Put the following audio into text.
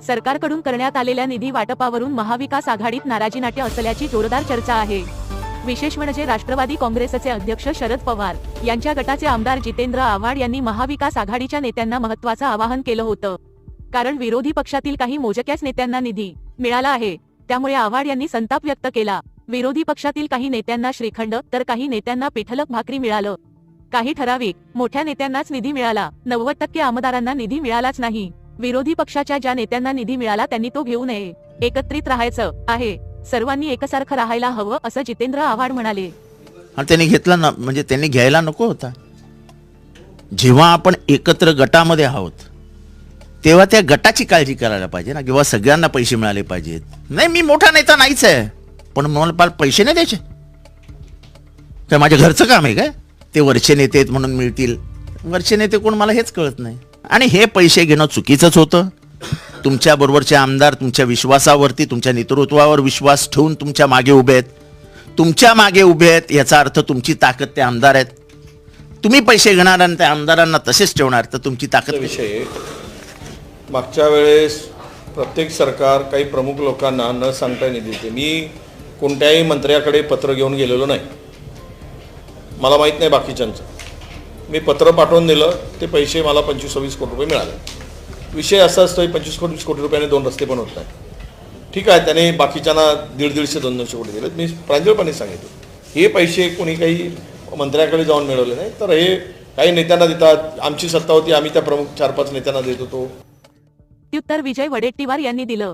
सरकारकडून करण्यात आलेल्या निधी वाटपावरून महाविकास आघाडीत नाराजीनाट्य असल्याची जोरदार चर्चा आहे। विशेष म्हणजे राष्ट्रवादी काँग्रेसचे अध्यक्ष शरद पवार यांच्या गटाचे आमदार जितेंद्र आव्हाड यांनी महाविकास आघाडीच्या नेत्यांना महत्त्वाचं आवाहन केलं होतं। कारण विरोधी पक्षातील काही मोजक्याच नेत्यांना निधी मिळाला आहे, त्यामुळे आव्हाड यांनी संताप व्यक्त केला। विरोधी पक्षातील काही नेत्यांना श्रीखंड तर काही नेत्यांना पिठलक भाकरी मिळालं। काही ठराविक मोठ्या नेत्यांनाच निधी मिळाला, 90% आमदारांना निधी मिळालाच नाही। विरोधी पक्षाच्या ज्या नेत्यांना निधी मिळाला त्यांनी तो घेऊ नये, एकत्रित राहायचं आहे, सर्वांनी एकसारखं राहायला हवं असं जितेंद्र आव्हाड म्हणाले। आणि त्यांनी घेतला ना, म्हणजे त्यांनी घ्यायला नको होता। जेव्हा आपण एकत्र गटामध्ये आहोत तेव्हा त्या गटाची काळजी करायला पाहिजे ना, किंवा सगळ्यांना पैसे मिळाले पाहिजेत। नाही, मी मोठा नेता नाहीच आहे, पण मला पैसे नाही द्यायचे काय? माझ्या घरचं काम आहे काय? ते वरचे नेते आहेत म्हणून मिळतील? वरचे नेते कोण मला हेच कळत नाही। आणि हे पैसे घेणं चुकीचंच होतं। तुमच्या बरोबरचे आमदार तुमच्या विश्वासावरती, तुमच्या नेतृत्वावर विश्वास ठेवून तुमच्या मागे उभे आहेत, तुमच्या मागे उभे आहेत, याचा अर्थ तुमची ताकद ते आमदार आहेत। तुम्ही पैसे घेणार आणि त्या आमदारांना तसेच ठेवणार तर तुमची ताकद विषय मागच्या वेळेस प्रत्येक सरकार काही प्रमुख लोकांना न सांगता निधी देते। मी कोणत्याही मंत्र्याकडे पत्र घेऊन गेलेलो नाही, मला माहीत नाही बाकीच्यांचं। मी पत्र पाठवून दिलं, ते पैसे मला 25-26 कोटी रुपये मिळाले। विषय असा असतो 25-20 कोटी रुपयाने 2 रस्ते पण होत नाही। ठीक आहे, त्याने बाकीच्यांना 150-200 कोटी दिले। मी प्रांजळपणे सांगितलं हे पैसे कोणी काही मंत्र्याकडे जाऊन मिळवले नाही, तर हे काही नेत्यांना देतात। आमची सत्ता होती, आम्ही त्या प्रमुख 4-5 नेत्यांना देत होतो। उत्तर विजय वडेट्टीवार यांनी दिलं।